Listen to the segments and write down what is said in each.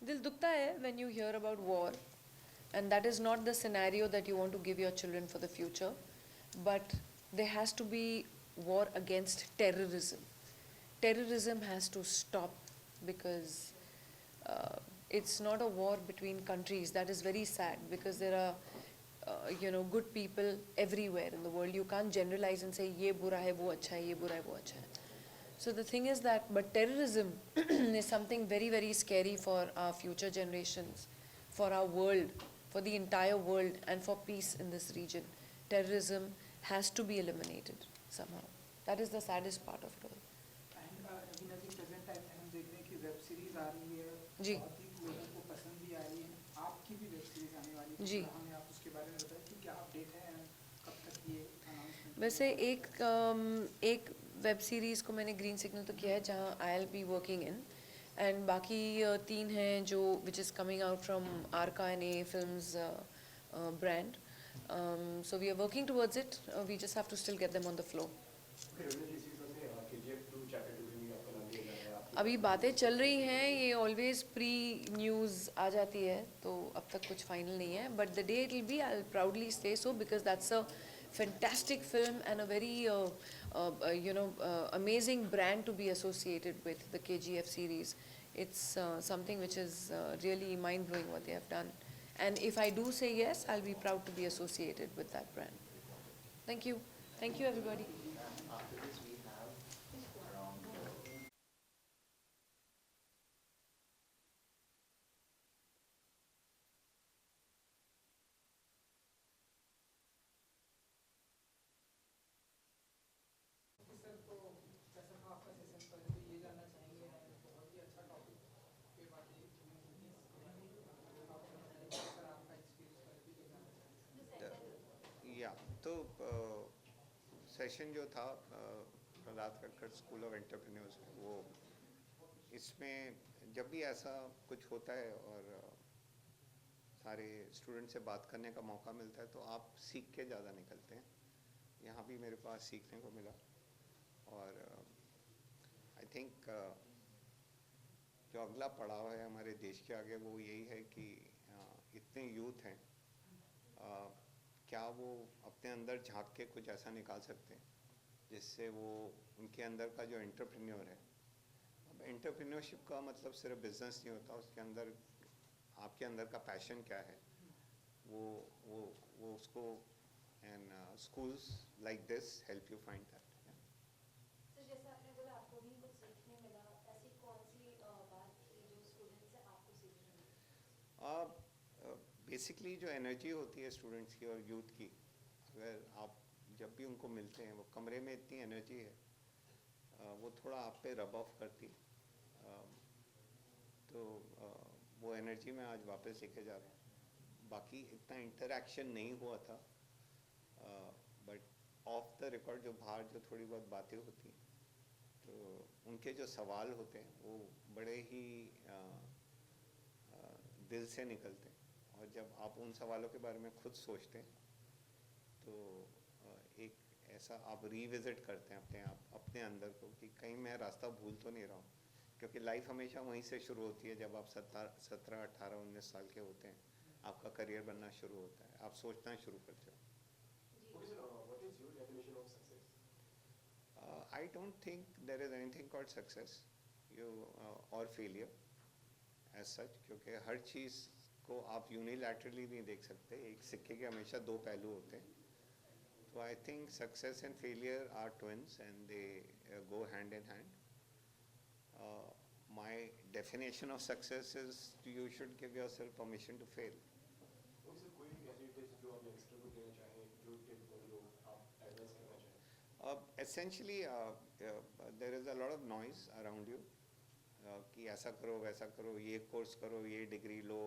दिल दुखता है when you hear about war, and that is not the scenario that you want to give your children for the future, but there has to be war against terrorism. Terrorism has to stop because uh, it's not a war between countries. That is very sad because there are good people everywhere in the world. You can't generalize and say ye bura hai wo acha hai, ye bura hai wo acha hai. So the thing is that, but terrorism is something very, very scary for our future generations, for our world, for the entire world, and for peace in this region. Terrorism has to be eliminated somehow. That is the saddest part of it all. And Raveena ji, present time में हम देख रहे हैं कि web series आ रही है, जी बहुत ही लोगों को पसंद भी आ रही है। आपकी भी वेब सीरीज आने वाली है, जी। तो हमें आप उसके बारे में बताएं कि क्या अपडेट है and कब तक ये अनाउंसमेंट वैसे एक वेब सीरीज़ को मैंने ग्रीन सिग्नल तो किया है जहाँ I L B working in, and बाकी तीन हैं जो which is coming out from Arka N A films brand. So we are working towards it. We just have to still get them on the floor. अभी बातें चल रही हैं, ये ऑलवेज प्री न्यूज़ आ जाती है, तो अब तक कुछ फाइनल नहीं है, but the day it will be I will proudly say so because that's a fantastic film and a very amazing brand to be associated with the KGF series. It's something which is really mind blowing what they have done, and if I do say yes, I'll be proud to be associated with that brand. Thank you everybody. Sir, तो जैसा था आपका session, पहले तो ये जानना चाहेंगे, बहुत ही अच्छा टॉपिक पे बातें आप सर आपका एक्सपीरियंस पहले भी ये जानना चाहेंगे। या तो सेशन जो था Prahlad Kakkar school of entrepreneurs, वो इसमें जब भी ऐसा कुछ होता है और सारे स्टूडेंट से बात करने का मौका मिलता है तो आप सीख के ज़्यादा निकलते हैं. यहाँ भी मेरे पास सीखने को मिला और आई थिंक जो अगला पड़ाव है हमारे देश के आगे वो यही है कि इतने यूथ हैं, क्या वो अपने अंदर झांक के कुछ ऐसा निकाल सकते हैं जिससे वो उनके अंदर का जो एंटरप्रेन्योर है. अब एंटरप्रेन्योरशिप का मतलब सिर्फ बिजनेस नहीं होता, उसके अंदर आपके अंदर का पैशन क्या है, वो वो वो उसको and schools like this help you find that. तो जैसे आपने बोला आपको भी कुछ सीखने मिला, ऐसी कौन सी बात थी जो स्टूडेंट से आपको सीखने मिली? बेसिकली जो एनर्जी होती है स्टूडेंट्स की और यूथ की, अगर आप जब भी उनको मिलते हैं, वो कमरे में इतनी एनर्जी है, वो थोड़ा आप पे रब ऑफ करती, तो वो एनर्जी में आज वापस लेके जा रहे हैं. बाकी इतना इंटरेक्शन नहीं हुआ था, बट ऑफ द रिकॉर्ड जो बाहर जो थोड़ी बहुत बातें होती हैं, तो उनके जो सवाल होते हैं वो बड़े ही दिल से निकलते हैं, और जब आप उन सवालों के बारे में खुद सोचते हैं तो एक ऐसा आप रीविज़िट करते हैं अपने आप अपने अंदर को कि कहीं मैं रास्ता भूल तो नहीं रहा हूँ, क्योंकि लाइफ हमेशा वहीं से शुरू होती है. जब आप 17, 18, 19 साल के होते हैं, आपका करियर बनना शुरू होता है, आप सोचना शुरू करते हो. I don't think there is anything called success or failure as such, क्योंकि हर चीज़ को आप यूनिलैटरली नहीं देख सकते, एक सिक्के के हमेशा दो पहलू होते हैं. तो I think success and failure are twins and they go hand in hand. My definition of success is you should give yourself permission to fail. Essentially, there is a lot of noise around you कि ऐसा करो वैसा करो, ये course करो, ये degree लो,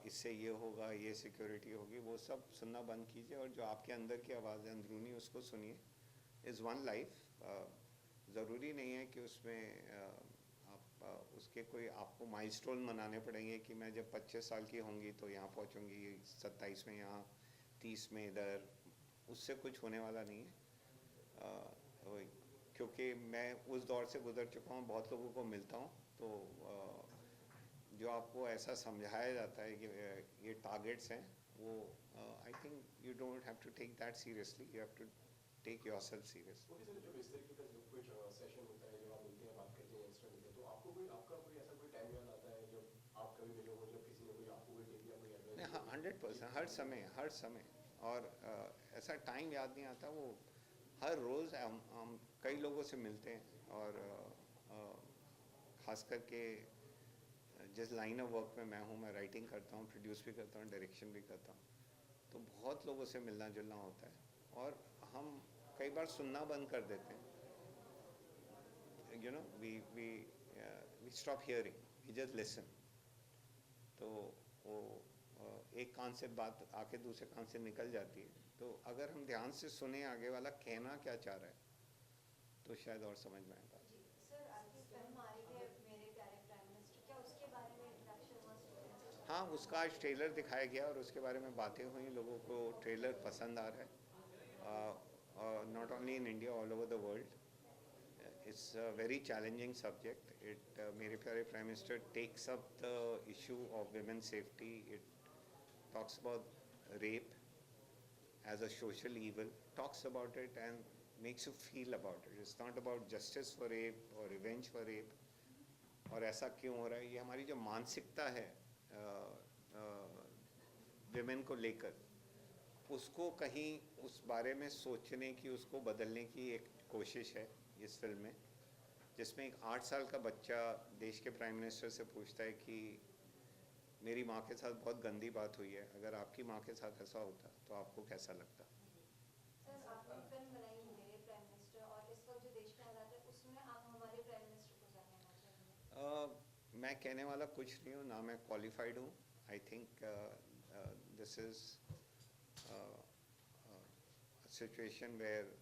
इससे ये होगा, ये सिक्योरिटी होगी. वो सब सुनना बंद कीजिए और जो आपके अंदर की आवाज़ है अंदरूनी, उसको सुनिए. Is one life. ज़रूरी नहीं है कि उसमें आप उसके कोई आपको माइलस्टोन मनाने पड़ेंगे कि मैं जब 25 साल की होंगी तो यहाँ पहुँचूँगी, 27 में यहाँ, 30 में इधर. उससे कुछ होने वाला नहीं है, क्योंकि मैं उस दौर से गुजर चुका हूँ, बहुत लोगों को मिलता हूँ, तो जो जो आपको ऐसा समझाया जाता है कि ये टारगेट्स हैं, वो I think you don't have to take that seriously, you have to take yourself serious. Okay sir, जब इस तरीके का जब कोई सेशन होता है, जब आप मिलते हैं, बात करते हैं, एक्स्ट्रा मिलते हैं, तो आपका कोई ऐसा कोई टाइम याद आता है जब आप कभी मिले हो, जब किसी ने कोई आपको कोई टिप या कोई एडवाइस? नहीं, हाँ, 100%, हर समय. और ऐसा टाइम याद नहीं आता, वो हर रोज़ हम कई लोगों से मिलते हैं. और ख़ास करके जिस लाइन ऑफ वर्क में मैं हूँ, मैं राइटिंग करता हूँ, प्रोड्यूस भी करता हूँ, डायरेक्शन भी करता हूँ, तो बहुत लोगों से मिलना जुलना होता है. और हम कई बार सुनना बंद कर देते हैं. We stop hearing, we just listen. तो वो एक कान से बात आके दूसरे कान से निकल जाती है. तो अगर हम ध्यान से सुने आगे वाला कहना क्या चाह रहा है, तो शायद और समझ में आएगा. जी सर, आपकी फिल्म आ रही है मेरे प्यारे प्राइम मिनिस्टर, क्या उसके बारे में इंटरेक्शन हुआ स्टूडेंट्स से? हाँ, उसका आज ट्रेलर दिखाया गया और उसके बारे में बातें हुई. लोगों को ट्रेलर पसंद आ रहा है, not only in India, all over the world. It's a very challenging subject. मेरे प्यारे prime minister takes up the issue of women's safety. It talks about rape as a social evil, talks about it and makes you feel about it. It's not about justice for rape or revenge for rape. और ऐसा क्यों हो रहा है, ये हमारी जो मानसिकता है विमेन को लेकर, उसको कहीं उस बारे में सोचने की, उसको बदलने की एक कोशिश है इस फिल्म में, जिसमें एक 8 साल का बच्चा देश के प्राइम मिनिस्टर से पूछता है कि मेरी माँ के साथ बहुत गंदी बात हुई है, अगर आपकी माँ के साथ ऐसा होता तो आपको कैसा लगता. सर, आपने फिल्म बनाई मेरे प्राइम मिनिस्टर, और इस वक्त जो देश में हालात है उसमें आप हमारे प्राइम मिनिस्टर को क्या कहना चाहेंगे? मैं कहने वाला कुछ नहीं हूँ, ना मैं क्वालिफाइड हूँ. I think this is situation where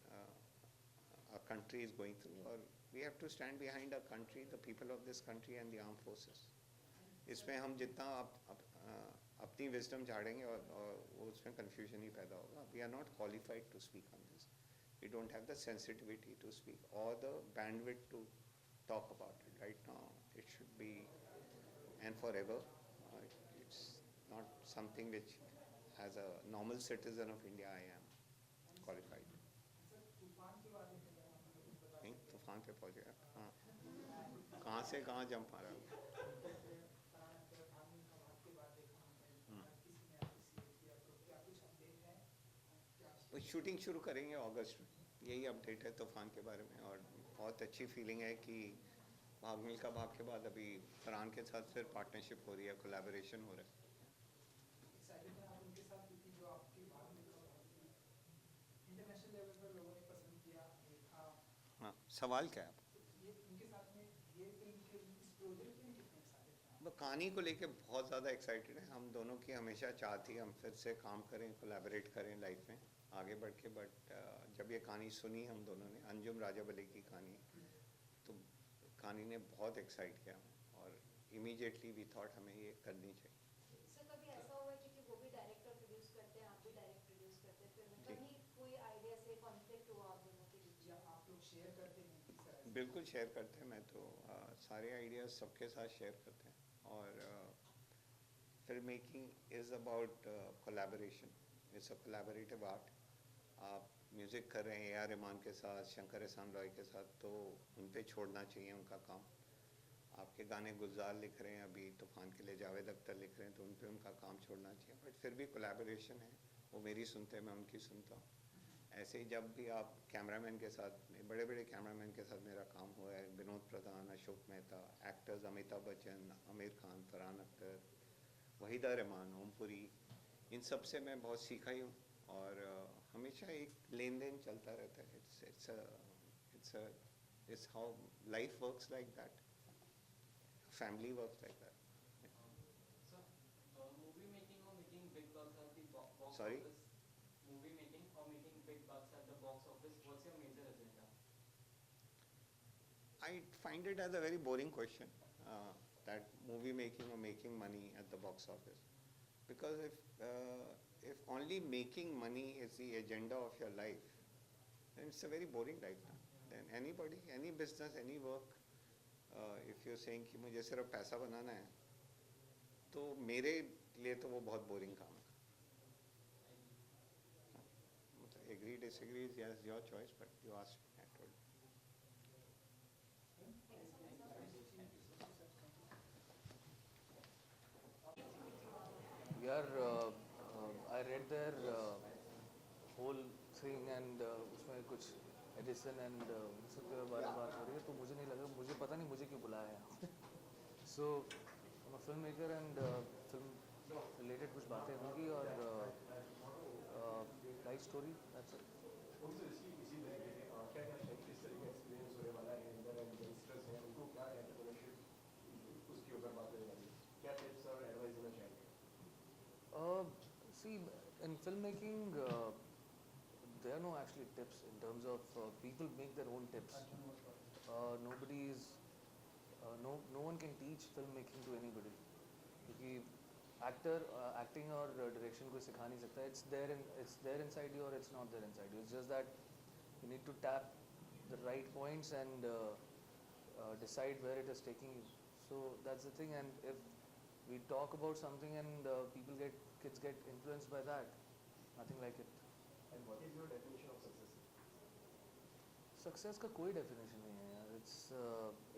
a country is going through, or we have to stand behind our country, the people of this country and the armed forces. इसमें हम जितना अपनी विजडम झाड़ेंगे और वो उसमें confusion ही पैदा होगा. We are not qualified to speak on this. We don't have the sensitivity to speak or the bandwidth to talk about it. Right now, it should be and forever. It's not something which, as a normal citizen of India, I am qualified. Sir, तूफान के बारे में क्या आप हमें कुछ बता नहीं, सकते तूफान पे पहुँच गया. हाँ, कहाँ से कहाँ जंप मारा. हैं? फरहान के भागने का भाग के बाद देखा हमने, किसी ने अप्रिशिएट किया, तो क्या कुछ अपडेट है? क्या वो शूटिंग शुरू करेंगे अगस्त में, यही अपडेट है तूफान के बारे में. और बहुत अच्छी फीलिंग है कि भाग मिल्खा भाग के बाद अभी फरहान के साथ फिर पार्टनरशिप हो रही है, कोलैबोरेशन हो रहा है. एक्साइटेड हैं आप उनके साथ, क्योंकि जो आपकी भाग में इंटरनेशनल लेवल पर लोगों ने पसंद किया, देखा, हाँ, सवाल क्या है आपका? तो ये उनके साथ में ये फिल्म के इस प्रोजेक्ट के लिए कितने एक्साइटेड हैं? वो कहानी को लेके बहुत ज़्यादा एक्साइटेड है. हम दोनों की हमेशा चाहती है हम फिर से काम करें, कोलैबोरेट करें लाइफ में आगे बढ़ के. बट जब ये कहानी सुनी हम दोनों ने, अंजुम राजा बली की कहानी, तो कहानी ने बहुत एक्साइट किया हमें और इमीडिएटली वी थॉट हमें ये करनी चाहिए. सर, कभी ऐसा हुआ है क्योंकि वो भी डायरेक्टर प्रोड्यूस करते हैं, आप भी डायरेक्ट प्रोड्यूस करते हैं फिल्म, जी. कभी कोई आइडिया से कॉन्फ्लिक्ट हुआ आप दोनों के बीच? या आप लोग शेयर करते हैं किस तरह से? बिल्कुल शेयर करते हैं. मैं तो सारे आइडियाज़ सबके साथ शेयर करते हैं. और film making is about collaboration. It's a collaborative art. आप म्यूज़िक कर रहे हैं ए आर रहमान के साथ, शंकर एहसान लॉय के साथ, तो उन पे छोड़ना चाहिए उनका काम. आपके गाने गुलजार लिख रहे हैं, अभी तूफान के लिए जावेद अख्तर लिख रहे हैं, तो उन पे उनका काम छोड़ना चाहिए. बट फिर भी कोलैबोरेशन है, वो मेरी सुनते हैं, मैं उनकी सुनता हूँ. ऐसे ही जब भी आप कैमरामैन के साथ, बड़े बड़े कैमरामैन के साथ मेरा काम हुआ है, विनोद प्रधान, अशोक मेहता, एक्टर्स अमिताभ बच्चन, आमिर खान, फरहान अख्तर, वहीदा रहमान, ओमपुरी, इन सब से मैं बहुत सीखा ही हूँ. और हमेशा एक लेन देन चलता रहता है. It's how life works like that, family works like that. Sir, movie making or making big bucks at the box Sorry? office. Movie making or making big bucks at the box office. What's your major agenda? I find it as a very boring question, that movie making or making money at the box office. Because if only making money is the agenda of your life, then it's a very boring life. Then anybody, any business, any work, if you're saying कि मुझे सिर्फ पैसा बनाना है, तो मेरे लिए तो वो बहुत बोरिंग काम है. Agree, disagree, yes, your choice, but you asked me, I told you. यार I read their whole thing and उसमें कुछ एडिसन एंड सबके बारे में बात हो रही है, तो मुझे नहीं लगा, मुझे पता नहीं मुझे क्यों बुलाया है. सो I'm a filmmaker and film related कुछ बातें होंगी और लाइफ स्टोरी, दैट्स इट. उनसे इसी तरीके के क्या क्या किस तरह का एक्सपीरियंस होने वाला है इंडियन एंड यंगस्टर्स हैं, उनको क्या एंटरप्रेन्योरशिप उसके ऊपर बात करने वाली, क्या टिप्स और एडवाइस देना चाहेंगे? See, in filmmaking, there are no actually tips in terms of people make their own tips. Nobody is, no one can teach filmmaking to anybody. क्योंकि acting और direction कोई सिखा नहीं सकता. It's there inside you or it's not there inside you. It's just that you need to tap the right points and decide where it is taking you. So that's the thing. And if we talk about something and kids get influenced by that, nothing like it. And what is your definition of success? Success का कोई definition नहीं है यार.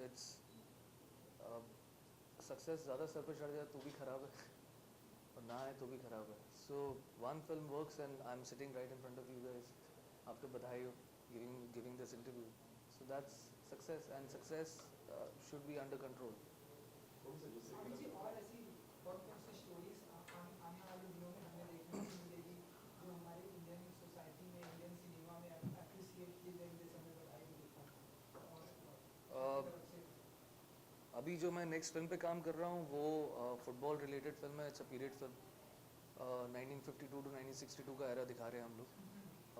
It's success ज़्यादा sir पे चढ़ जाए तो भी खराब है और ना है तो भी खराब है. So one film works and I'm sitting right in front of you guys after बधाई हो giving this interview. So that's success, and success should be under control. उनसे जिससे अभी जी और ऐसी कौन कौन सी स्टोरीज आने वाले दिनों में हमें देखने को मिलेगी जो हमारे इंडियन सोसाइटी में, इंडियन सिनेमा में अप्रिशिएट की जाएगी, जैसे हमें बताई गई था और तरफ से अभी जो मैं नेक्स्ट फिल्म पे काम कर रहा हूँ वो फुटबॉल रिलेटेड फिल्म है. It's a period film. 1952 to 1962 का एरा दिखा रहे हैं हम लोग.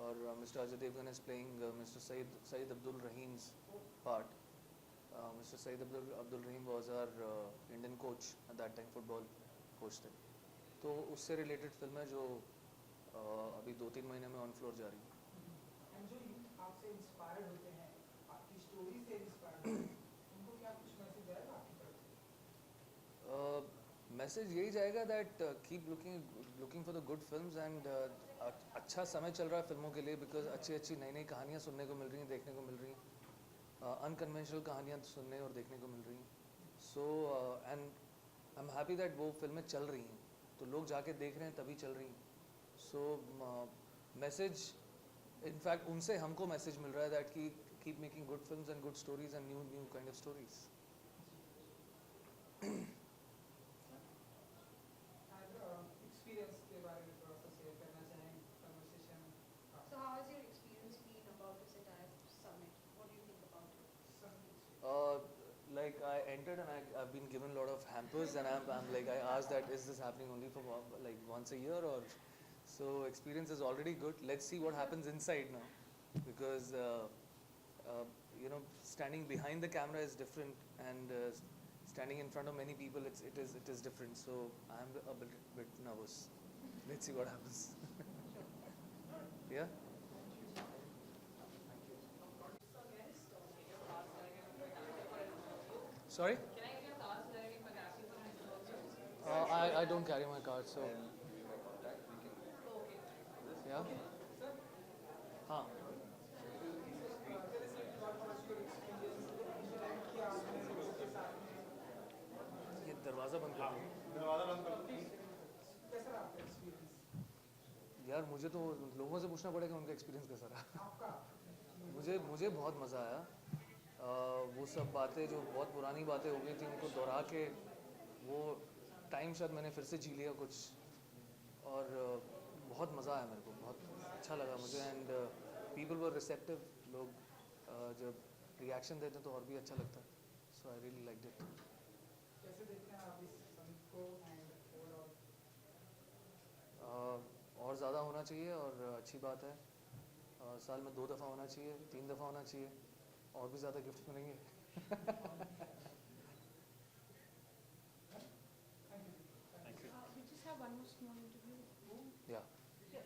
और Mister Ajay Devgan is playing Mister Saeed Abdul Rahim's part. Mr. Saeed Abdul Rahim was our Indian coach at that time, football coach थे. तो उससे रिलेटेड फिल्म है जो अभी 2-3 महीने में ऑन फ्लोर जा रही है. एंड जो यूथ आपसे इंस्पायर्ड होते हैं, आपकी स्टोरी से इंस्पायर्ड होते हैं, उनको क्या कुछ मैसेज जाएगा आपकी तरफ से? मैसेज यही जाएगा that keep looking for the good films and अच्छा समय चल रहा है फिल्मों के लिए, बिकॉज अच्छी नई नई कहानियाँ सुनने को मिल रही हैं, देखने को मिल रही हैं. अनकन्वेंशनल कहानियाँ सुनने और देखने को मिल रही हैं. So and I am happy that वो फिल्में चल रही हैं, तो लोग जाके देख रहे हैं तभी चल रही हैं. सो मैसेज इनफैक्ट उनसे हमको मैसेज मिल रहा है दैट की keep making good films and good stories and new kind of stories. Experience के बारे में थोड़ा सा शेयर करना चाहें कन्वर्सेशन का. So how has your experience been about this entire summit? What do you think about it? Like I entered and I've been given a lot of hampers and I'm like, I asked that is this happening only for like once a year or so. Experience is already good. Let's see what happens inside now, because you know, standing behind the camera is different and standing in front of many people it is different. So I'm a bit nervous. Let's see what happens. Yeah. Sorry? Can I get your cards directly if I can ask you for an also? I don't carry my card, so yeah. हाँ. ये दरवाज़ा बंद कर दो. कैसा रहा आपका experience? यार मुझे तो लोगों से पूछना पड़ेगा उनका एक्सपीरियंस कैसा रहा. आपका मुझे बहुत मज़ा आया. वो सब बातें जो बहुत पुरानी बातें हो गई थी उनको दोहरा के वो टाइम शायद मैंने फिर से जी लिया कुछ, और बहुत मज़ा आया मेरे को, बहुत अच्छा लगा मुझे. And people were receptive. लोग जब रिएक्शन देते हैं तो और भी अच्छा लगता है. सो आई रियली लाइक्ड इट. कैसे देखते हैं आप इस समिट को एंड ओवरऑल? और ज़्यादा होना चाहिए और अच्छी बात है. साल में 2 दफ़ा होना चाहिए, 3 दफ़ा होना चाहिए, और भी ज़्यादा गिफ्ट मिलेंगे. We just have one more small interview. Yeah. Yeah,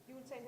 you will send